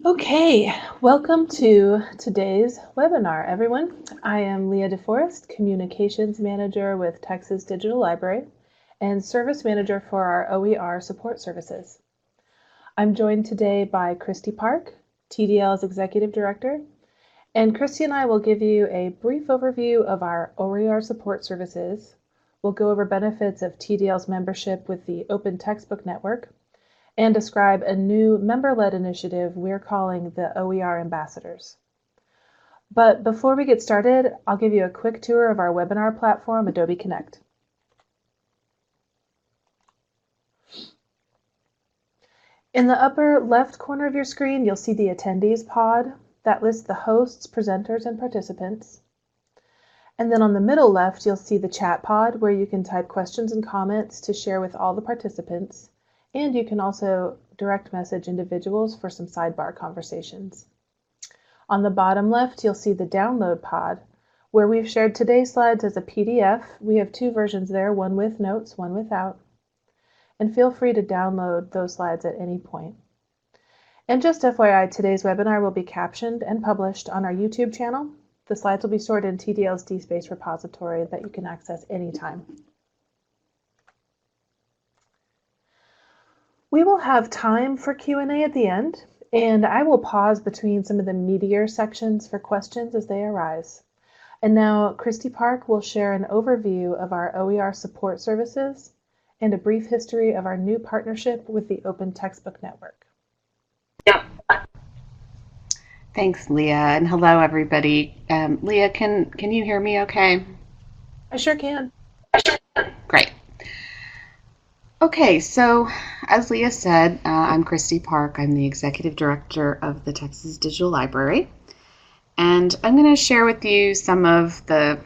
Okay, welcome to today's webinar, everyone. I am Leah DeForest, Communications Manager with Texas Digital Library and Service Manager for our OER support services. I'm joined today by Christy Park, TDL's Executive Director, and Christy and I will give you a brief overview of our OER support services. We'll go over benefits of TDL's membership with the Open Textbook Network, and describe a new member-led initiative we're calling the OER Ambassadors. But before we get started, I'll give you a quick tour of our webinar platform, Adobe Connect. In the upper left corner of your screen, you'll see the attendees pod that lists the hosts, presenters, and participants. And then on the middle left, you'll see the chat pod where you can type questions and comments to share with all the participants. And you can also direct message individuals for some sidebar conversations. On the bottom left, you'll see the download pod, where we've shared today's slides as a PDF. We have two versions there, one with notes, one without. And feel free to download those slides at any point. And just FYI, today's webinar will be captioned and published on our YouTube channel. The slides will be stored in TDL's DSpace repository that you can access anytime. We will have time for Q&A at the end, and I will pause between some of the meatier sections for questions as they arise. And now Christy Park will share an overview of our OER support services and a brief history of our new partnership with the Open Textbook Network. Thanks, Leah, and hello, everybody. Leah, can you hear me okay? I sure can. Great. Okay, so as Leah said, I'm Christy Park. I'm the Executive Director of the Texas Digital Library, and I'm going to share with you some of the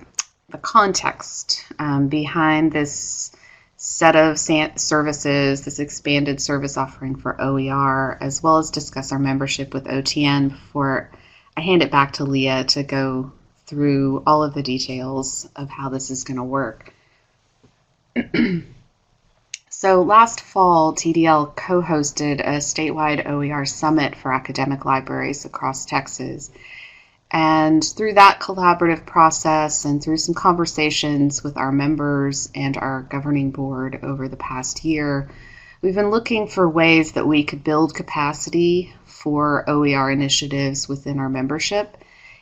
context behind this set of services, this expanded service offering for OER, as well as discuss our membership with OTN before I hand it back to Leah to go through all of the details of how this is going to work. So last fall, TDL co-hosted a statewide OER summit for academic libraries across Texas. And through that collaborative process and through some conversations with our members and our governing board over the past year, we've been looking for ways that we could build capacity for OER initiatives within our membership,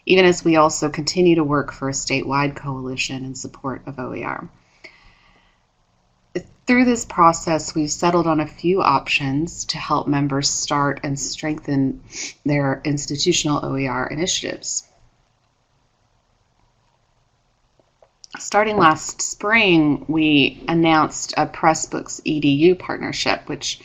even as we also continue to work for a statewide coalition in support of OER. Through this process, we've settled on a few options to help members start and strengthen their institutional OER initiatives. Starting last spring, we announced a Pressbooks EDU partnership, which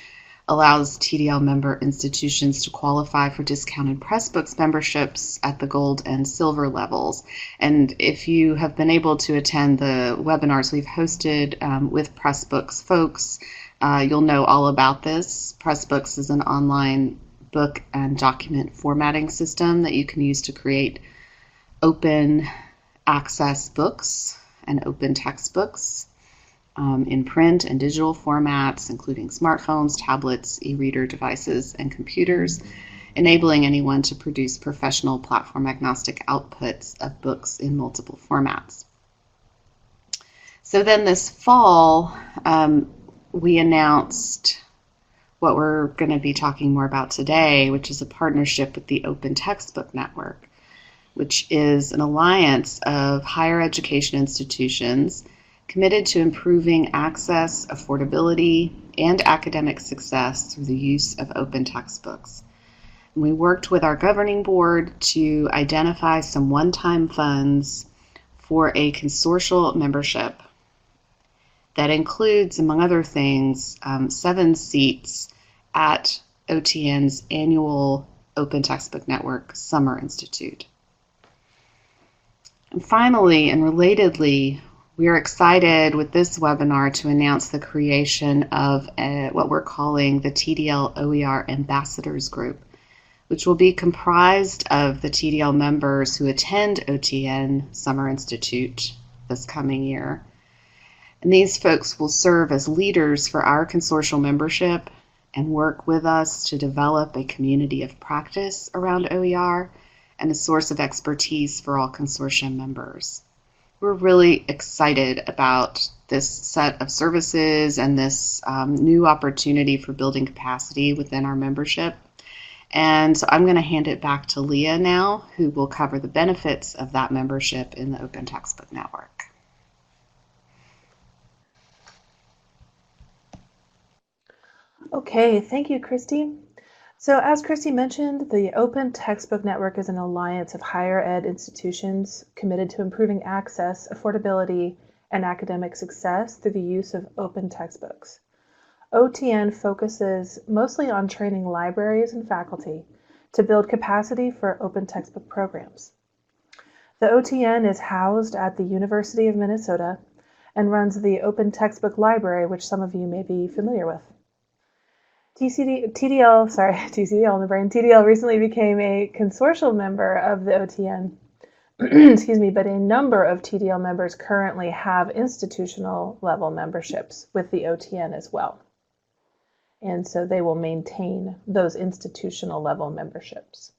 allows TDL member institutions to qualify for discounted Pressbooks memberships at the gold and silver levels. And if you have been able to attend the webinars we've hosted with Pressbooks folks, you'll know all about this. Pressbooks is an online book and document formatting system that you can use to create open access books and open textbooks in print and digital formats, including smartphones, tablets, e-reader devices, and computers, enabling anyone to produce professional platform-agnostic outputs of books in multiple formats. So then this fall, we announced what we're going to be talking more about today, which is a partnership with the Open Textbook Network, which is an alliance of higher education institutions committed to improving access, affordability, and academic success through the use of open textbooks. And we worked with our governing board to identify some one-time funds for a consortial membership that includes, among other things, 7 seats at OTN's annual Open Textbook Network Summer Institute. And finally, and relatedly, we are excited with this webinar to announce the creation of what we're calling the TDL OER Ambassadors group, which will be comprised of the TDL members who attend OTN Summer Institute this coming year. And these folks will serve as leaders for our consortial membership and work with us to develop a community of practice around OER and a source of expertise for all consortium members. We're really excited about this set of services and this new opportunity for building capacity within our membership. And so I'm going to hand it back to Leah now, who will cover the benefits of that membership in the Open Textbook Network. Okay, thank you, Christy. So as Christy mentioned, the Open Textbook Network is an alliance of higher ed institutions committed to improving access, affordability, and academic success through the use of open textbooks. OTN focuses mostly on training libraries and faculty to build capacity for open textbook programs. The OTN is housed at the University of Minnesota and runs the Open Textbook Library, which some of you may be familiar with. TDL recently became a consortial member of the OTN, but a number of TDL members currently have institutional level memberships with the OTN as well. And so they will maintain those institutional level memberships.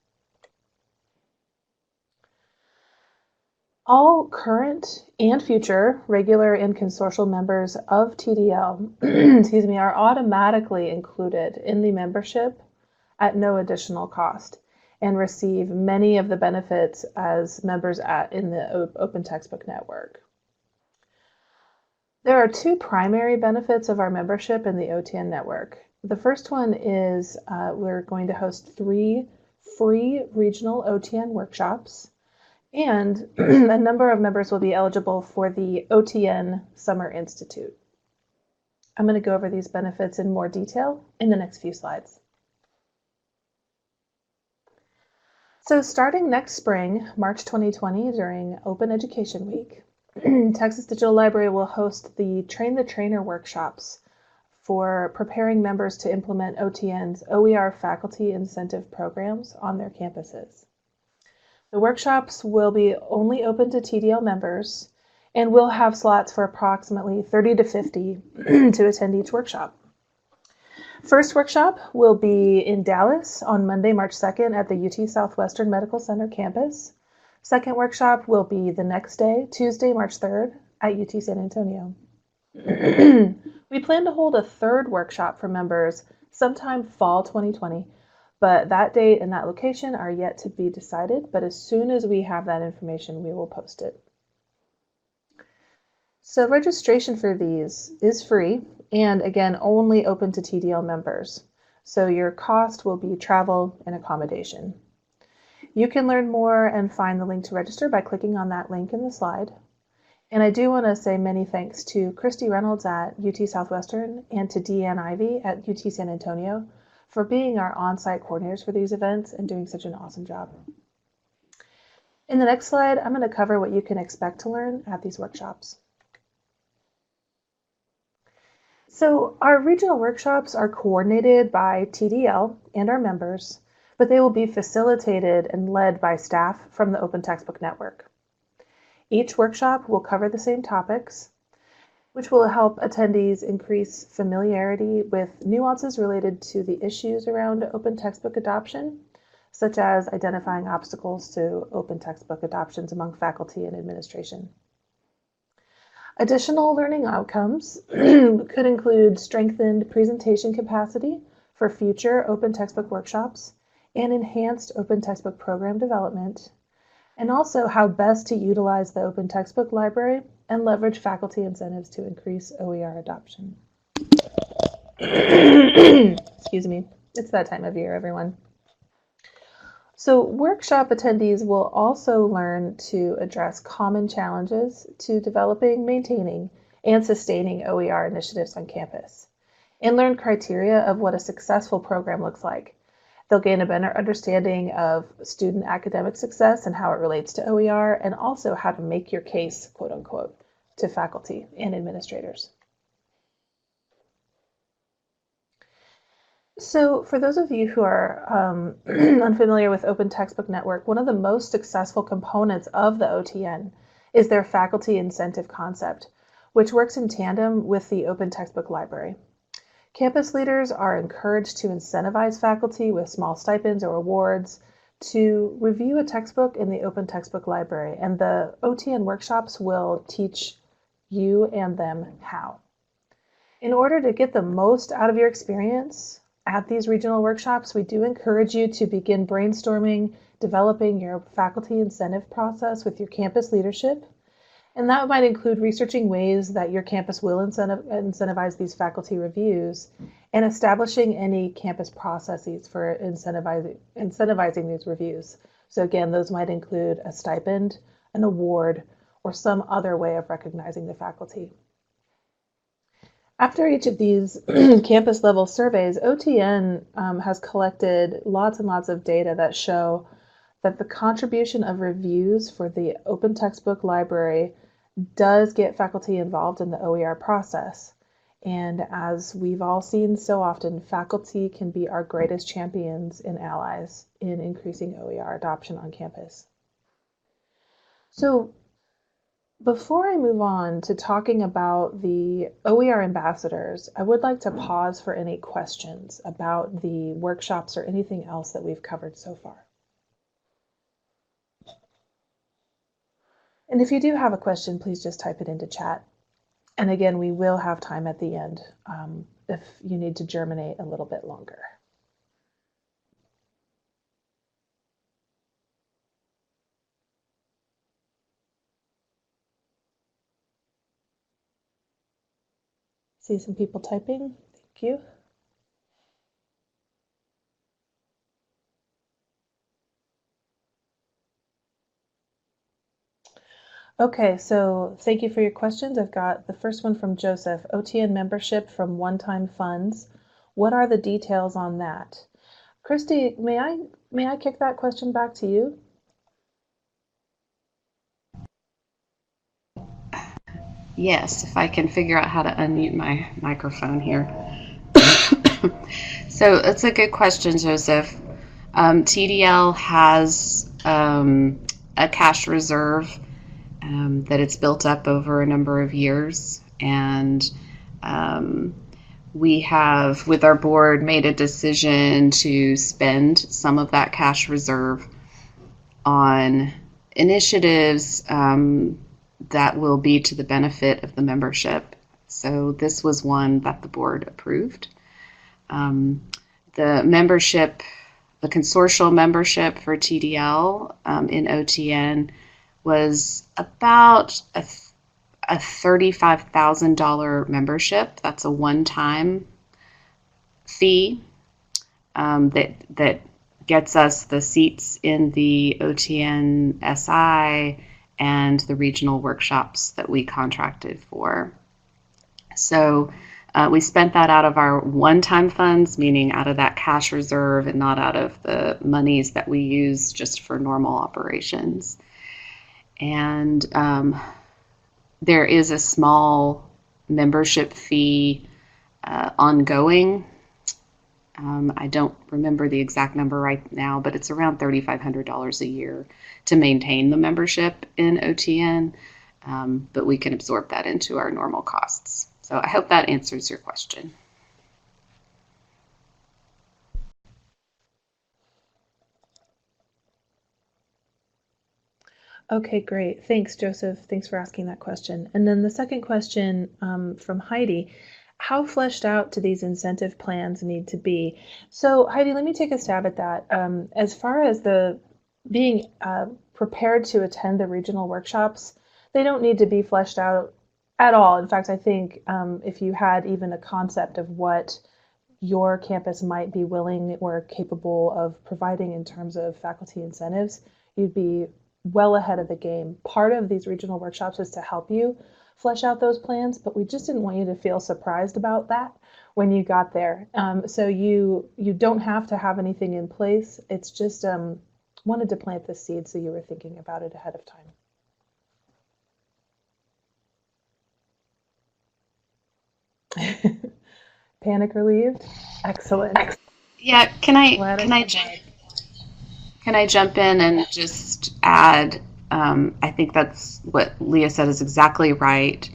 All current and future regular and consortial members of TDL are automatically included in the membership at no additional cost and receive many of the benefits as members in the Open Textbook Network. There are two primary benefits of our membership in the OTN network. The first one is we're going to host 3 free regional OTN workshops, and a number of members will be eligible for the OTN Summer Institute. I'm going to go over these benefits in more detail in the next few slides. So starting next spring, March 2020, during Open Education Week, Texas Digital Library will host the Train the Trainer workshops for preparing members to implement OTN's OER faculty incentive programs on their campuses. The workshops will be only open to TDL members and will have slots for approximately 30 to 50 to attend each workshop. First workshop will be in Dallas on Monday, March 2nd at the UT Southwestern Medical Center campus. Second workshop will be the next day, Tuesday, March 3rd at UT San Antonio. We plan to hold a third workshop for members sometime fall 2020, but that date and that location are yet to be decided, but as soon as we have that information, we will post it. So registration for these is free and again, only open to TDL members. So your cost will be travel and accommodation. You can learn more and find the link to register by clicking on that link in the slide. And I do want to say many thanks to Christy Reynolds at UT Southwestern and to Deanne Ivey at UT San Antonio for being our on-site coordinators for these events and doing such an awesome job. In the next slide, I'm going to cover what you can expect to learn at these workshops. So our regional workshops are coordinated by TDL and our members, but they will be facilitated and led by staff from the Open Textbook Network. Each workshop will cover the same topics, which will help attendees increase familiarity with nuances related to the issues around open textbook adoption, such as identifying obstacles to open textbook adoptions among faculty and administration. Additional learning outcomes could include strengthened presentation capacity for future open textbook workshops and enhanced open textbook program development, and also how best to utilize the Open Textbook Library and leverage faculty incentives to increase OER adoption. Excuse me, it's that time of year, everyone. So workshop attendees will also learn to address common challenges to developing, maintaining, and sustaining OER initiatives on campus, and learn criteria of what a successful program looks like. They'll gain a better understanding of student academic success and how it relates to OER, and also how to make your case, quote unquote, to faculty and administrators. So for those of you who are unfamiliar with Open Textbook Network, one of the most successful components of the OTN is their faculty incentive concept, which works in tandem with the Open Textbook Library. Campus leaders are encouraged to incentivize faculty with small stipends or awards to review a textbook in the Open Textbook Library, and the OTN workshops will teach you and them how. In order to get the most out of your experience at these regional workshops, we do encourage you to begin brainstorming, developing your faculty incentive process with your campus leadership. And that might include researching ways that your campus will incentivize these faculty reviews and establishing any campus processes for incentivizing these reviews. So again, those might include a stipend, an award, or some other way of recognizing the faculty. After each of these campus level surveys, OTN has collected lots and lots of data that show that the contribution of reviews for the Open Textbook Library does get faculty involved in the OER process. And as we've all seen so often, faculty can be our greatest champions and allies in increasing OER adoption on campus. So before I move on to talking about the OER ambassadors, I would like to pause for any questions about the workshops or anything else that we've covered so far. And if you do have a question, please just type it into chat. And again, we will have time at the end if you need to germinate a little bit longer. See some people typing. Thank you. Okay, so thank you for your questions. I've got the first one from Joseph. OTN membership from one-time funds. What are the details on that? Christy, may I kick that question back to you? Yes, if I can figure out how to unmute my microphone here. So that's a good question, Joseph. TDL has a cash reserve that it's built up over a number of years, and we have, with our board, made a decision to spend some of that cash reserve on initiatives that will be to the benefit of the membership. So this was one that the board approved. The membership, the consortial membership for TDL in OTN was about a $35,000 membership. That's a one-time fee that gets us the seats in the OTN SI and the regional workshops that we contracted for. So we spent that out of our one-time funds, meaning out of that cash reserve and not out of the monies that we use just for normal operations. And there is a small membership fee ongoing. I don't remember the exact number right now, but it's around $3,500 a year to maintain the membership in OTN, but we can absorb that into our normal costs. So I hope that answers your question. Okay, great. Thanks, Joseph. Thanks for asking that question. And then the second question from Heidi, how fleshed out do these incentive plans need to be? So Heidi, let me take a stab at that. As far as the being prepared to attend the regional workshops, they don't need to be fleshed out at all. In fact, I think if you had even a concept of what your campus might be willing or capable of providing in terms of faculty incentives, you'd be well ahead of the game. Part of these regional workshops is to help you flesh out those plans, but we just didn't want you to feel surprised about that when you got there. So you don't have to have anything in place. It's just wanted to plant the seed so you were thinking about it ahead of time. Panic relieved? Excellent. Yeah, can I jump in and just add, I think that's what Leah said is exactly right,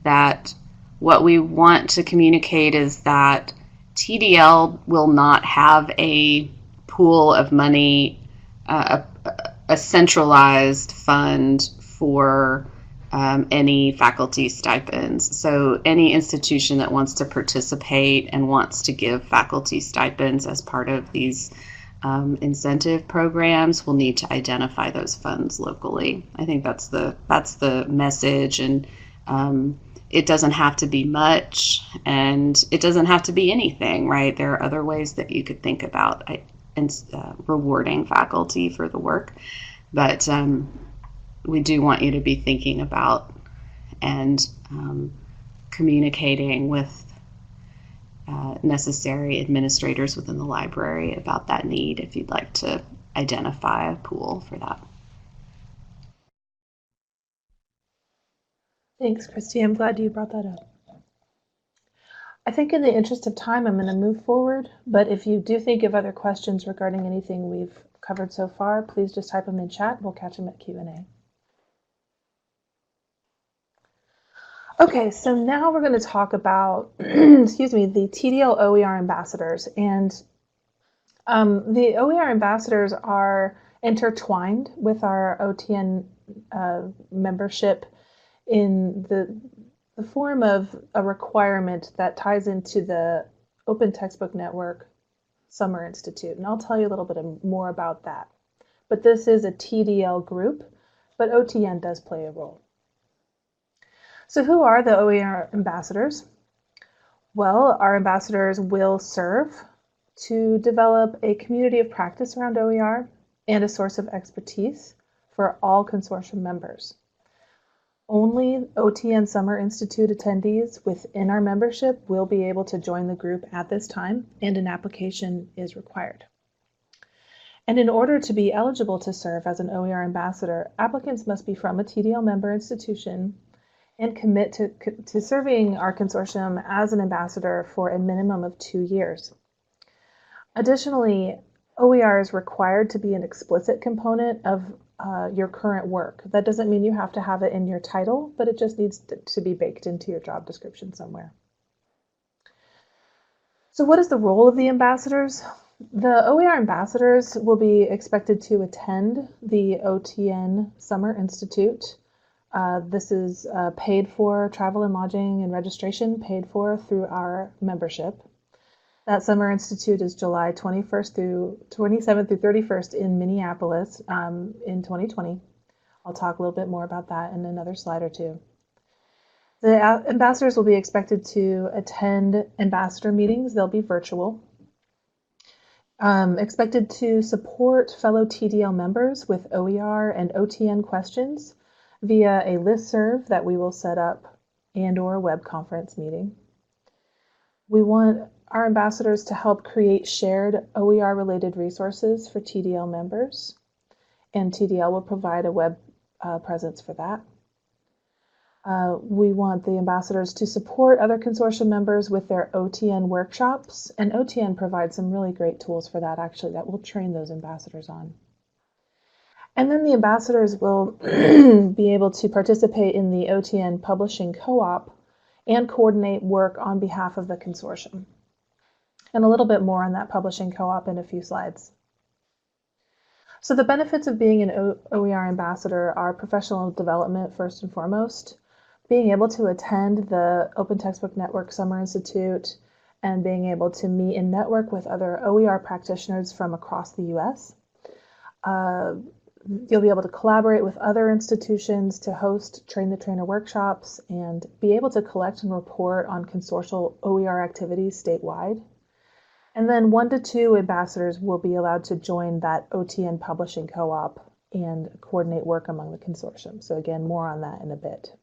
that what we want to communicate is that TDL will not have a pool of money, a centralized fund for any faculty stipends. So any institution that wants to participate and wants to give faculty stipends as part of these incentive programs will need to identify those funds locally. I think that's the message, and it doesn't have to be much, and it doesn't have to be anything, right? There are other ways that you could think about rewarding faculty for the work, but we do want you to be thinking about and communicating with necessary administrators within the library about that need if you'd like to identify a pool for that. Thanks, Christy. I'm glad you brought that up. I think in the interest of time, I'm going to move forward, but if you do think of other questions regarding anything we've covered so far, please just type them in chat. We'll catch them at Q&A. Okay, so now we're going to talk about, excuse me, the TDL OER Ambassadors. And the OER Ambassadors are intertwined with our OTN membership in the form of a requirement that ties into the Open Textbook Network Summer Institute. And I'll tell you a little bit more about that. But this is a TDL group, but OTN does play a role. So who are the OER ambassadors? Well, our ambassadors will serve to develop a community of practice around OER and a source of expertise for all consortium members. Only OTN Summer Institute attendees within our membership will be able to join the group at this time, and an application is required. And in order to be eligible to serve as an OER ambassador, applicants must be from a TDL member institution and commit to serving our consortium as an ambassador for a minimum of 2 years. Additionally, OER is required to be an explicit component of your current work. That doesn't mean you have to have it in your title, but it just needs to be baked into your job description somewhere. So what is the role of the ambassadors? The OER ambassadors will be expected to attend the OTN Summer Institute. This is paid for, travel and lodging and registration paid for through our membership. That Summer Institute is July 27th through 31st in Minneapolis in 2020. I'll talk a little bit more about that in another slide or two. The ambassadors will be expected to attend ambassador meetings. They'll be virtual. Expected to support fellow TDL members with OER and OTN questions via a listserv that we will set up and/or a web conference meeting. We want our ambassadors to help create shared OER-related resources for TDL members, and TDL will provide a web presence for that. We want the ambassadors to support other consortium members with their OTN workshops, and OTN provides some really great tools for that, actually, that we'll train those ambassadors on. And then the ambassadors will be able to participate in the OTN publishing co-op and coordinate work on behalf of the consortium. And a little bit more on that publishing co-op in a few slides. So the benefits of being an OER ambassador are professional development first and foremost, being able to attend the Open Textbook Network Summer Institute, and being able to meet and network with other OER practitioners from across the US. You'll be able to collaborate with other institutions to host train-the-trainer workshops and be able to collect and report on consortial OER activities statewide. And then 1 to 2 ambassadors will be allowed to join that OTN publishing co-op and coordinate work among the consortium. So again, more on that in a bit.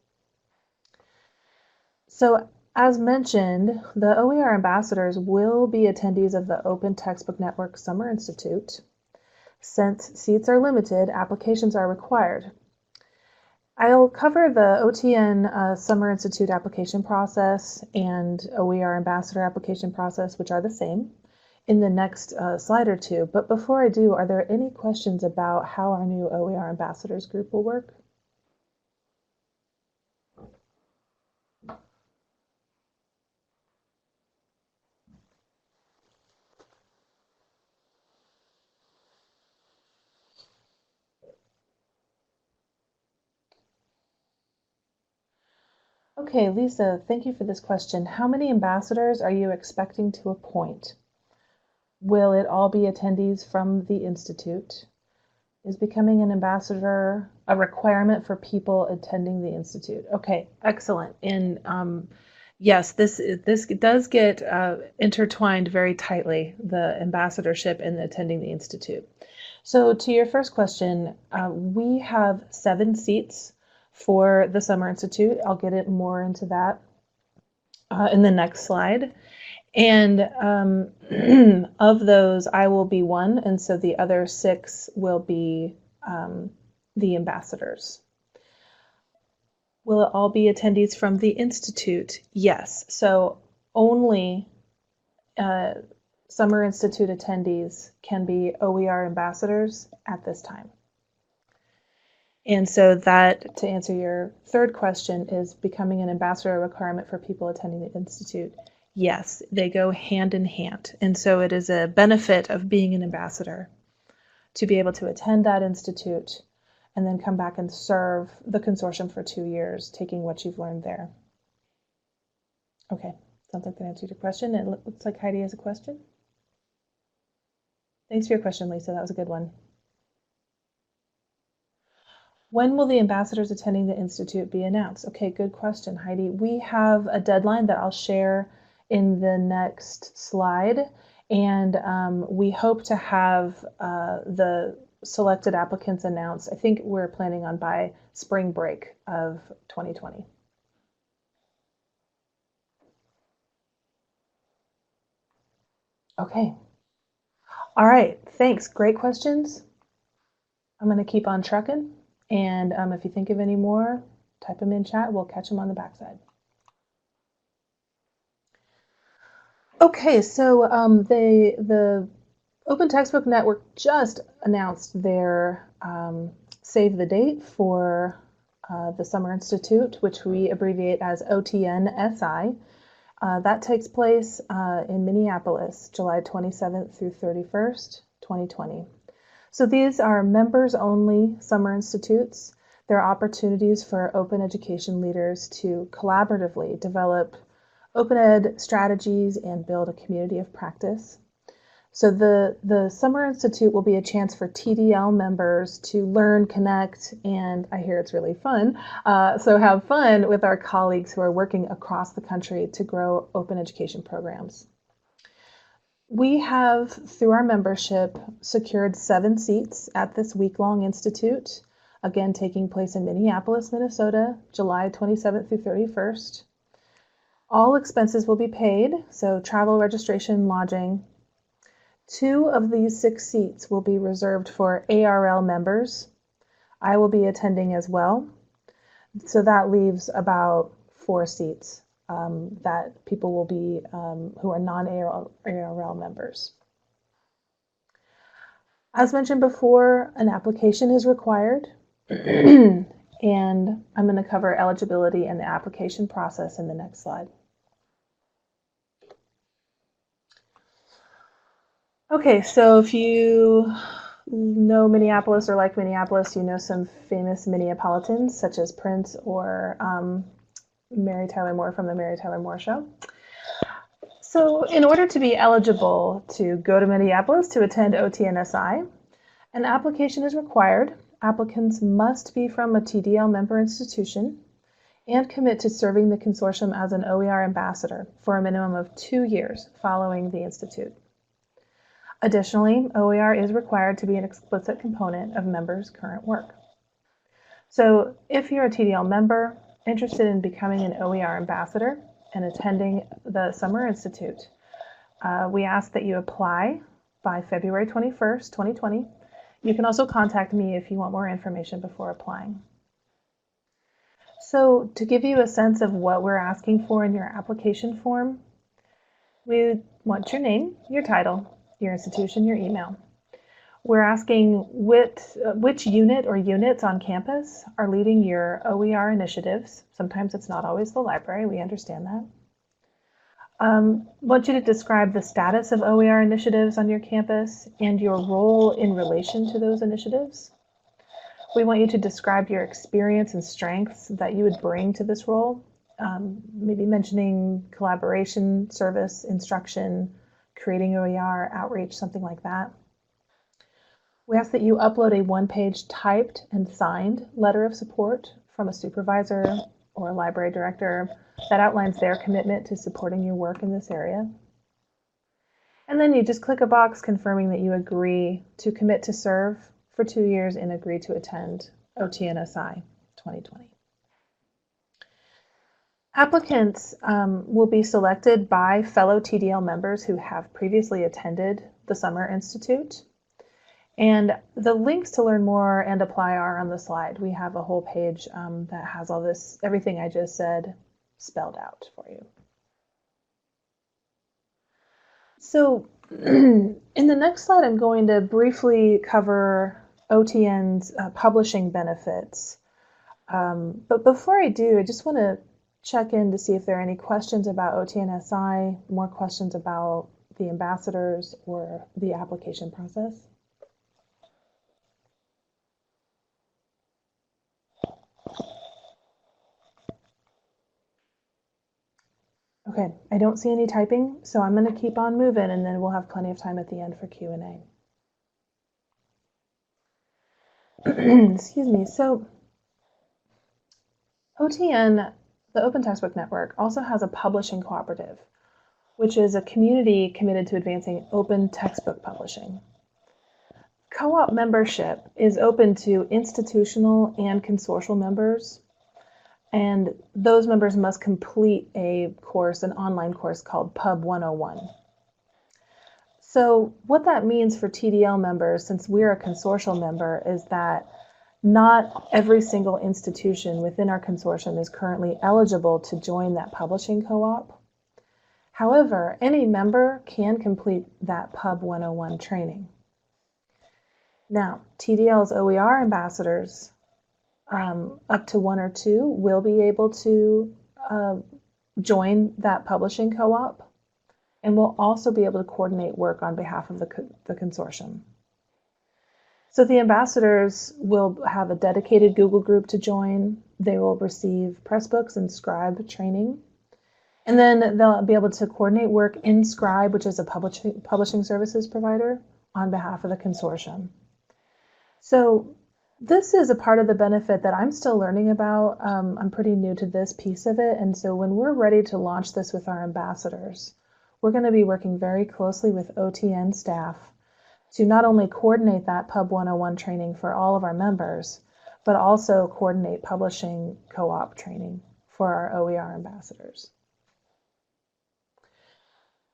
So as mentioned, the OER ambassadors will be attendees of the Open Textbook Network Summer Institute. Since seats are limited, applications are required. I'll cover the OTN Summer Institute application process and OER Ambassador application process, which are the same, in the next slide or two. But before I do, are there any questions about how our new OER Ambassadors group will work? Okay, Lisa, thank you for this question. How many ambassadors are you expecting to appoint? Will it all be attendees from the Institute? Is becoming an ambassador a requirement for people attending the Institute? Okay, excellent. And yes, this does get intertwined very tightly, the ambassadorship and the attending the Institute. So to your first question, we have 7 seats for the Summer Institute. I'll get it more into that in the next slide. And of those, I will be one, and so the other 6 will be the ambassadors. Will it all be attendees from the Institute? Yes. So only Summer Institute attendees can be OER ambassadors at this time. And so that, to answer your third question, is becoming an ambassador a requirement for people attending the Institute? Yes, they go hand in hand. And so it is a benefit of being an ambassador to be able to attend that institute and then come back and serve the consortium for 2 years, taking what you've learned there. Okay, sounds like that answered your question. It looks like Heidi has a question. Thanks for your question, Lisa. That was a good one. When will the ambassadors attending the Institute be announced? Okay, good question, Heidi. We have a deadline that I'll share in the next slide, and we hope to have the selected applicants announced. I think we're planning on by spring break of 2020. Okay. All right, thanks. Great questions. I'm going to keep on trucking, and if you think of any more, type them in chat. We'll catch them on the backside. Okay, so the Open Textbook Network just announced their save the date for the Summer Institute, which we abbreviate as OTN-SI. That takes place in Minneapolis, July 27th through 31st, 2020. So these are members-only summer institutes. They're opportunities for open education leaders to collaboratively develop open ed strategies and build a community of practice. So the Summer Institute will be a chance for TDL members to learn, connect, and I hear it's really fun. So have fun with our colleagues who are working across the country to grow open education programs. We have, through our membership, secured 7 seats at this week-long institute, again taking place in Minneapolis, Minnesota, July 27th through 31st. All expenses will be paid, so travel, registration, lodging. 2 of these 6 seats will be reserved for ARL members. I will be attending as well. So that leaves about 4 seats that people will be who are non-ARL members. As mentioned before, an application is required. And I'm going to cover eligibility and the application process in the next slide. Okay, so if you know Minneapolis or like Minneapolis, you know some famous Minneapolitans such as Prince or Mary Tyler Moore from the Mary Tyler Moore Show. So in order to be eligible to go to Minneapolis to attend OTN-SI, an application is required. Applicants must be from a TDL member institution and commit to serving the consortium as an OER ambassador for a minimum of 2 years following the institute. Additionally, OER is required to be an explicit component of members' current work. So if you're a TDL member interested in becoming an OER ambassador and attending the Summer Institute, we ask that you apply by February 21st, 2020. You can also contact me if you want more information before applying. So to give you a sense of what we're asking for in your application form, we want your name, your title, your institution, your email. We're asking which unit or units on campus are leading your OER initiatives. Sometimes it's not always the library, we understand that. Want you to describe the status of OER initiatives on your campus and your role in relation to those initiatives. We want you to describe your experience and strengths that you would bring to this role maybe mentioning collaboration, service, instruction, creating OER, outreach, something like that. We ask that you upload a one-page typed and signed letter of support from a supervisor or a library director that outlines their commitment to supporting your work in this area. And then you just click a box confirming that you agree to commit to serve for 2 years and agree to attend OTNSI 2020. Applicants will be selected by fellow TDL members who have previously attended the Summer Institute. And the links to learn more and apply are on the slide. We have a whole page that has all this, everything I just said, spelled out for you. So in the next slide, I'm going to briefly cover OTN's publishing benefits. But before I do, I just want to check in to see if there are any questions about OTNSI, more questions about the ambassadors or the application process. Okay, I don't see any typing, so I'm going to keep on moving, and then we'll have plenty of time at the end for Q&A. Excuse me. So OTN, the Open Textbook Network, also has a publishing cooperative, which is a community committed to advancing open textbook publishing. Co-op membership is open to institutional and consortial members, and those members must complete a course, an online course called Pub 101. So what that means for TDL members, since we're a consortial member, is that not every single institution within our consortium is currently eligible to join that publishing co-op. However, any member can complete that Pub 101 training. Now, TDL's OER ambassadors, up to 1 or 2, will be able to join that publishing co-op, and will also be able to coordinate work on behalf of the consortium. So the ambassadors will have a dedicated Google group to join. They will receive Pressbooks and Scribe training. And then they'll be able to coordinate work in Scribe, which is a publishing services provider, on behalf of the consortium. So this is a part of the benefit that I'm still learning about. I'm pretty new to this piece of it. And so when we're ready to launch this with our ambassadors, we're going to be working very closely with OTN staff to not only coordinate that Pub 101 training for all of our members, but also coordinate publishing co-op training for our OER ambassadors.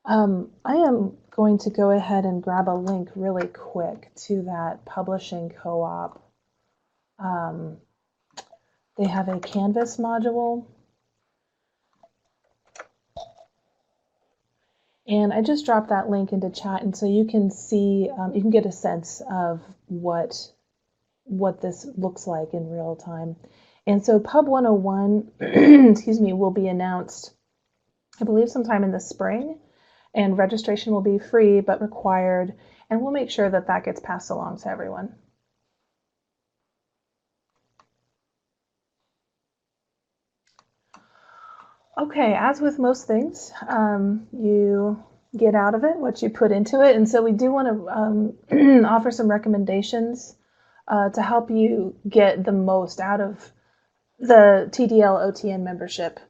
I am going to go ahead and grab a link really quick to that publishing co-op. They have a Canvas module. And I just dropped that link into chat, and so you can see, you can get a sense of what this looks like in real time. And so Pub 101, excuse me, will be announced, I believe, sometime in the spring, and registration will be free but required, and we'll make sure that that gets passed along to everyone. Okay, as with most things, you get out of it what you put into it. And so we do want to offer some recommendations to help you get the most out of the TDL OTN membership.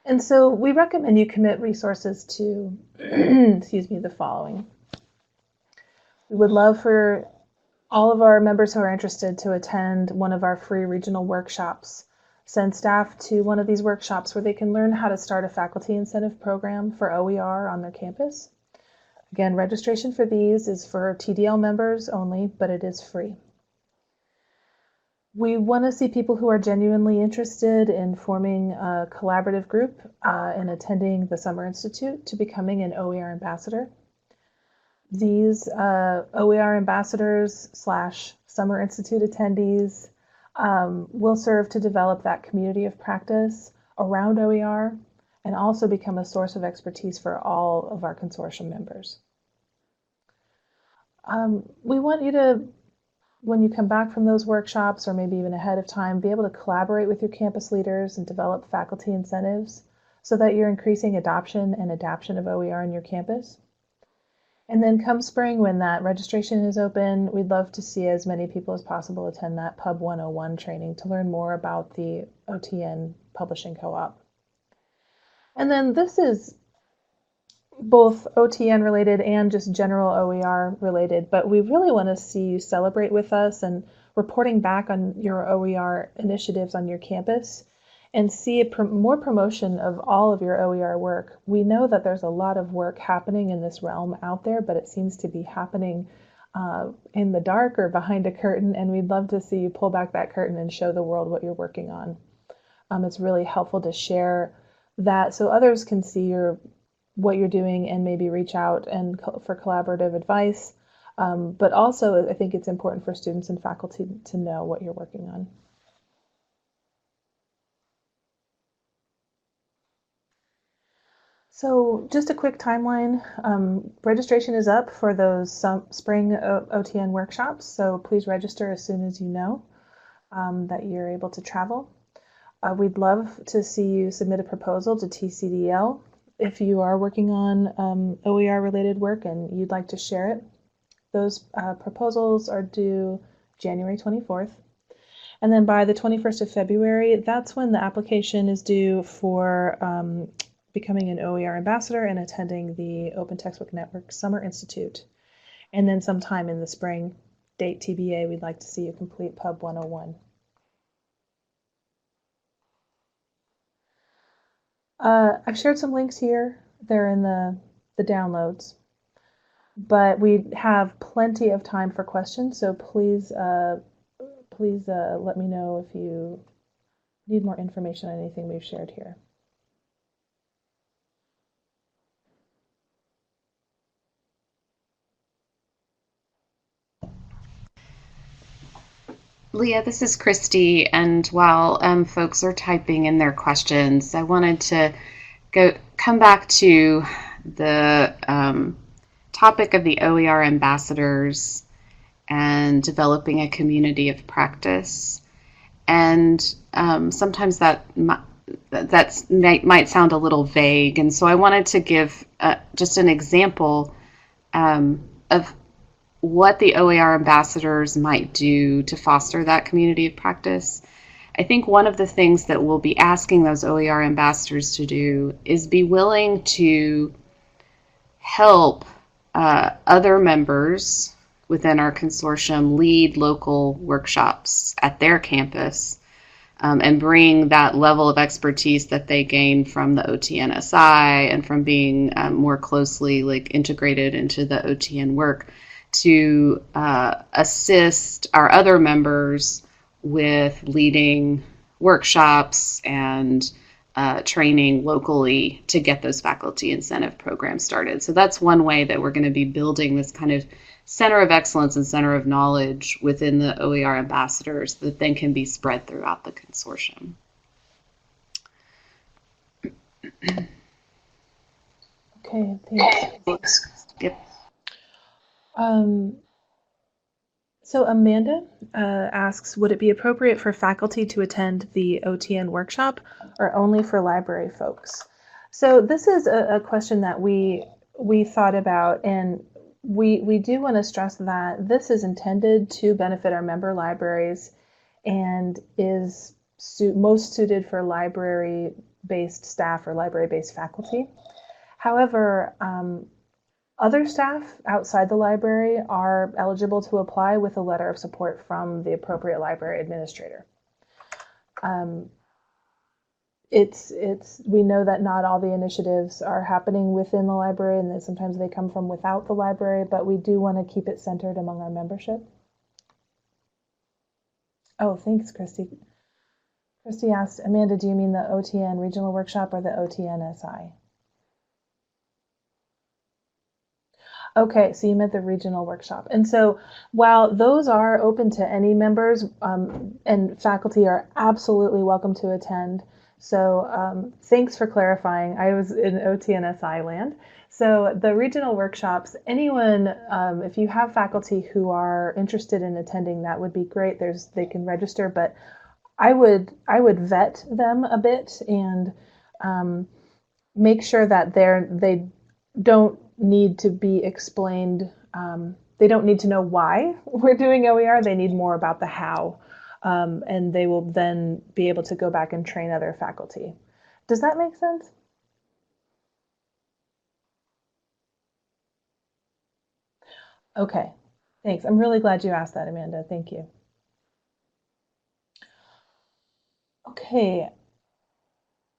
And so we recommend you commit resources to, excuse me, the following. We would love for all of our members who are interested to attend one of our free regional workshops. Send staff to one of these workshops where they can learn how to start a faculty incentive program for OER on their campus. Again, registration for these is for TDL members only, but it is free. We want to see people who are genuinely interested in forming a collaborative group and attending the Summer Institute to becoming an OER ambassador. These OER ambassadors / Summer Institute attendees will serve to develop that community of practice around OER and also become a source of expertise for all of our consortium members. We want you to when you come back from those workshops, or maybe even ahead of time, be able to collaborate with your campus leaders and develop faculty incentives so that you're increasing adoption and adaption of OER in your campus. And then come spring, when that registration is open, we'd love to see as many people as possible attend that Pub 101 training to learn more about the OTN Publishing Co-op. And then this is both OTN related and just general OER related, but we really want to see you celebrate with us and reporting back on your OER initiatives on your campus and see more promotion of all of your OER work. We know that there's a lot of work happening in this realm out there, but it seems to be happening in the dark or behind a curtain, and we'd love to see you pull back that curtain and show the world what you're working on. It's really helpful to share that so others can see what you're doing and maybe reach out and for collaborative advice. But also, I think it's important for students and faculty to know what you're working on. So just a quick timeline. Registration is up for those spring OTN workshops, so please register as soon as you know that you're able to travel. We'd love to see you submit a proposal to TCDL if you are working on OER related work and you'd like to share it. Those proposals are due January 24th. And then by the 21st of February, that's when the application is due for becoming an OER ambassador and attending the Open Textbook Network Summer Institute. And then sometime in the spring, date TBA, we'd like to see you complete Pub 101. I've shared some links here. They're in the downloads. But we have plenty of time for questions, so please let me know if you need more information on anything we've shared here. Leah, this is Christy, and while folks are typing in their questions, I wanted to come back to the topic of the OER ambassadors and developing a community of practice. And sometimes that might sound a little vague, and so I wanted to give just an example of what the OER ambassadors might do to foster that community of practice. I think one of the things that we'll be asking those OER ambassadors to do is be willing to help other members within our consortium lead local workshops at their campus and bring that level of expertise that they gain from the OTNSI and from being more closely integrated into the OTN work to assist our other members with leading workshops and training locally to get those faculty incentive programs started. So that's one way that we're going to be building this kind of center of excellence and center of knowledge within the OER ambassadors that then can be spread throughout the consortium. Okay, thanks. Yep. So Amanda asks, would it be appropriate for faculty to attend the OTN workshop or only for library folks? So this is a question that we thought about, and we do want to stress that this is intended to benefit our member libraries and is most suited for library-based staff or library-based faculty. However, other staff outside the library are eligible to apply with a letter of support from the appropriate library administrator. We know that not all the initiatives are happening within the library, and that sometimes they come from without the library, but we do want to keep it centered among our membership. Oh, thanks, Christy. Christy asked, Amanda, do you mean the OTN regional workshop or the OTNSI? Okay, so you meant the regional workshop. And so while those are open to any members, and faculty are absolutely welcome to attend. So thanks for clarifying. I was in OTNSI land. So the regional workshops, anyone, if you have faculty who are interested in attending, that would be great. They can register, but I would vet them a bit and make sure that they don't need to be explained. They don't need to know why we're doing OER. They need more about the how, and they will then be able to go back and train other faculty. Does that make sense? Okay, thanks. I'm really glad you asked that, Amanda. Thank you. Okay,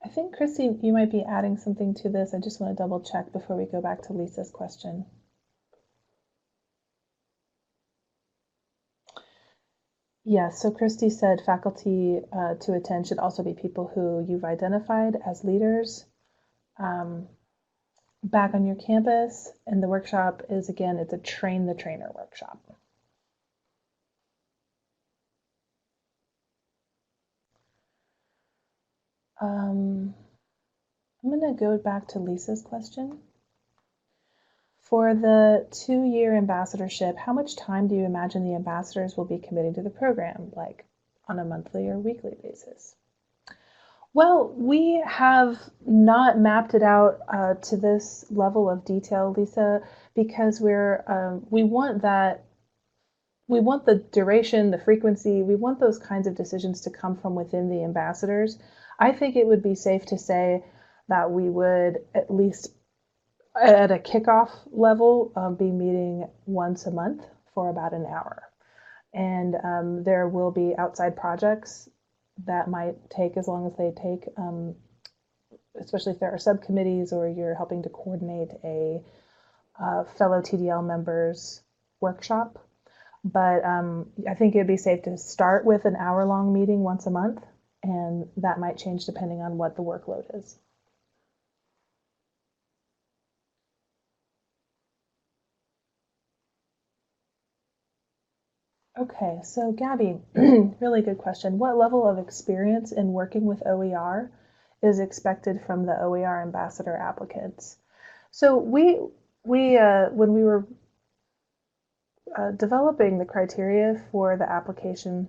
I think Christy, you might be adding something to this. I just want to double check before we go back to Lisa's question. Yes, so Christy said faculty to attend should also be people who you've identified as leaders back on your campus. And the workshop is, again, it's a train the trainer workshop. I'm going to go back to Lisa's question. For the 2-year ambassadorship, how much time do you imagine the ambassadors will be committing to the program, like on a monthly or weekly basis? Well, we have not mapped it out to this level of detail, Lisa, because we want the duration, the frequency, we want those kinds of decisions to come from within the ambassadors. I think it would be safe to say that we would, at least at a kickoff level, be meeting once a month for about an hour. And there will be outside projects that might take as long as they take, especially if there are subcommittees or you're helping to coordinate a fellow TDL members workshop. But I think it'd be safe to start with an hour-long meeting once a month, and that might change depending on what the workload is. Okay, so Gabby, really good question. What level of experience in working with OER is expected from the OER ambassador applicants? So when we were developing the criteria for the application,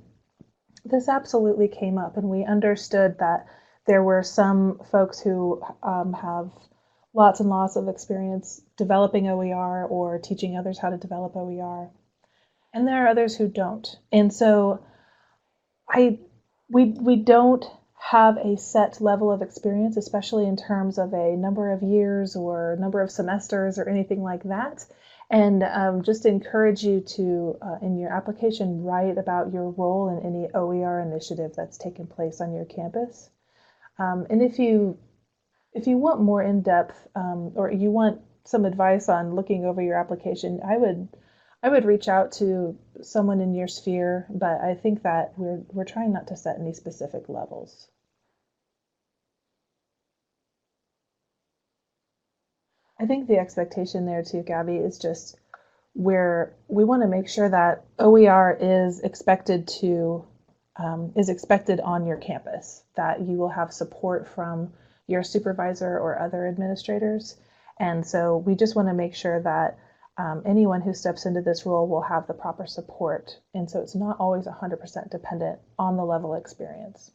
this absolutely came up, and we understood that there were some folks who have lots and lots of experience developing OER or teaching others how to develop OER. And there are others who don't. And so we don't have a set level of experience, especially in terms of a number of years or number of semesters or anything like that. And just encourage you to, in your application, write about your role in any OER initiative that's taken place on your campus. And if you want more in-depth, or you want some advice on looking over your application, I would reach out to someone in your sphere, but I think that we're trying not to set any specific levels. I think the expectation there too, Gabby, is just where we want to make sure that OER is expected on your campus, that you will have support from your supervisor or other administrators. And so we just want to make sure that anyone who steps into this role will have the proper support. And so it's not always 100% dependent on the level of experience.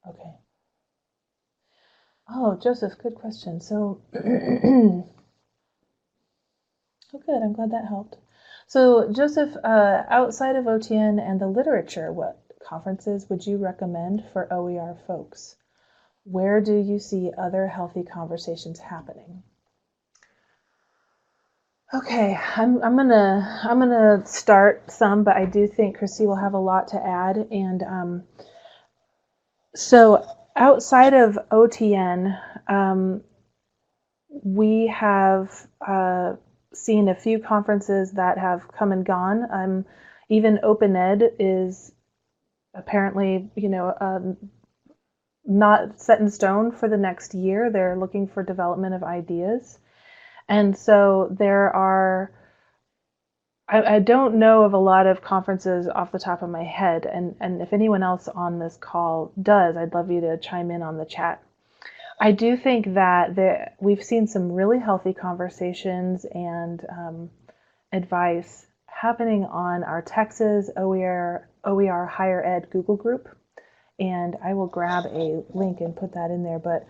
Okay. Oh, Joseph, good question. So, oh, good. I'm glad that helped. So, Joseph, outside of OTN and the literature, what conferences would you recommend for OER folks? Where do you see other healthy conversations happening? Okay, I'm gonna start some, but I do think Christy will have a lot to add. And so outside of OTN, we have seen a few conferences that have come and gone. Even OpenEd is apparently, not set in stone for the next year. They're looking for development of ideas. And so there are I don't know of a lot of conferences off the top of my head, and if anyone else on this call does, I'd love you to chime in on the chat. I do think that we've seen some really healthy conversations and advice happening on our Texas OER Higher Ed Google group, and I will grab a link and put that in there. But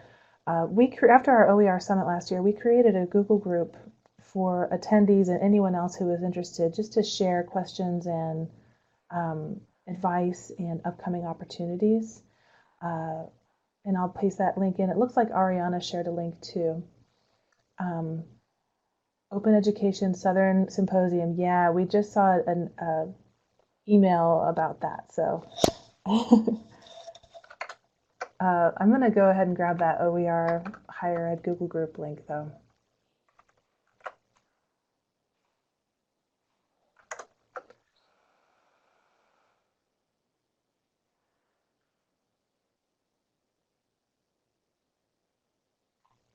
after our OER Summit last year, we created a Google group for attendees and anyone else who is interested, just to share questions and advice and upcoming opportunities. And I'll paste that link in. It looks like Ariana shared a link too. Open Education Southern Symposium. Yeah, we just saw an email about that. So I'm going to go ahead and grab that OER Higher Ed Google group link though.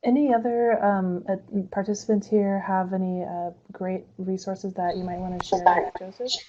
Any other participants here have any great resources that you might want to share with Joseph?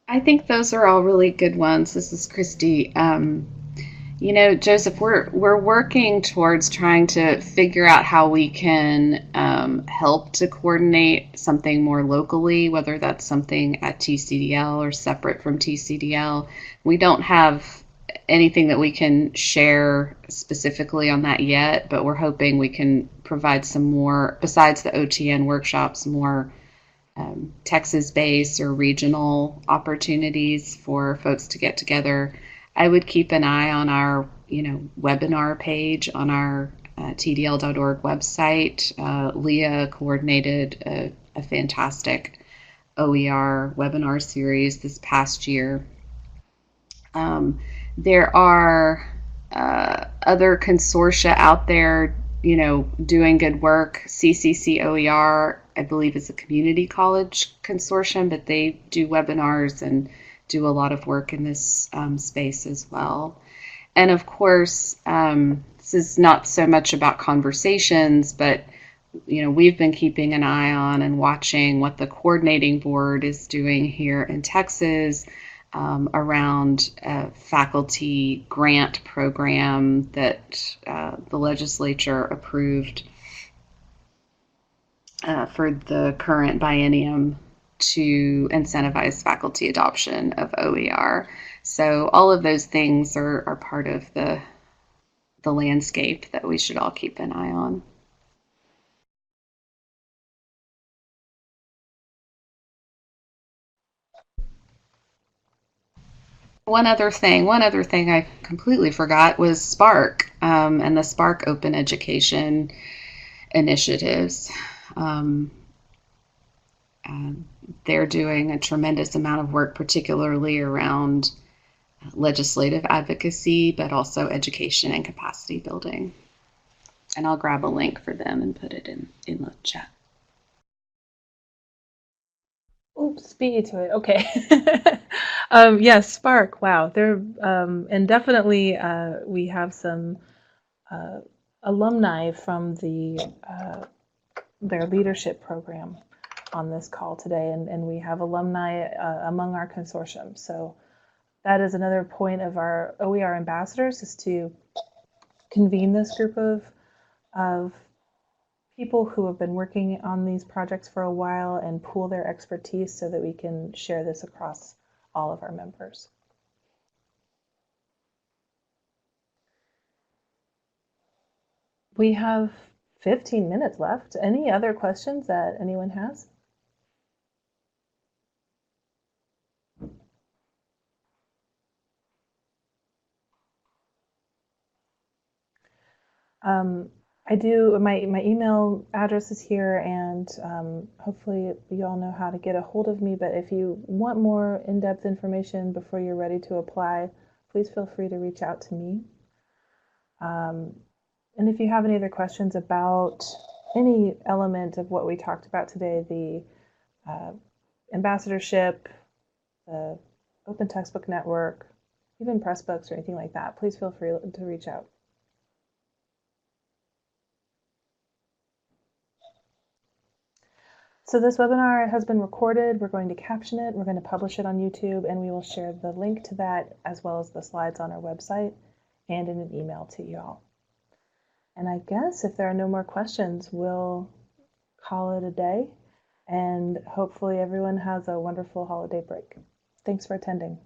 I think those are all really good ones. This is Christy. You know, Joseph, we're working towards trying to figure out how we can help to coordinate something more locally, whether that's something at TCDL or separate from TCDL. We don't have anything that we can share specifically on that yet, but we're hoping we can provide some more, besides the OTN workshops, more Texas-based or regional opportunities for folks to get together. I would keep an eye on our, webinar page on our tdl.org website. Leah coordinated a fantastic OER webinar series this past year. There are other consortia out there, doing good work. CCC OER, I believe, is a community college consortium, but they do webinars and do a lot of work in this space as well. And of course, this is not so much about conversations, but we've been keeping an eye on and watching what the coordinating board is doing here in Texas around a faculty grant program that the legislature approved for the current biennium to incentivize faculty adoption of OER. So all of those things are part of the landscape that we should all keep an eye on. One other thing I completely forgot was Spark and the Spark Open Education initiatives. They're doing a tremendous amount of work, particularly around legislative advocacy, but also education and capacity building. And I'll grab a link for them and put it in the chat. Oops, beat you to it. Okay. Yes, Spark. Wow. They're and definitely we have some alumni from their leadership program on this call today, and we have alumni among our consortium. So that is another point of our OER ambassadors, is to convene this group of people who have been working on these projects for a while and pool their expertise so that we can share this across all of our members. We have 15 minutes left. Any other questions that anyone has? I do, my email address is here, and hopefully you all know how to get a hold of me, but if you want more in-depth information before you're ready to apply, please feel free to reach out to me. And if you have any other questions about any element of what we talked about today, the ambassadorship, the Open Textbook Network, even Pressbooks or anything like that, please feel free to reach out. So this webinar has been recorded. We're going to caption it. We're going to publish it on YouTube, and we will share the link to that as well as the slides on our website and in an email to you all. And I guess if there are no more questions, we'll call it a day, and hopefully everyone has a wonderful holiday break. Thanks for attending.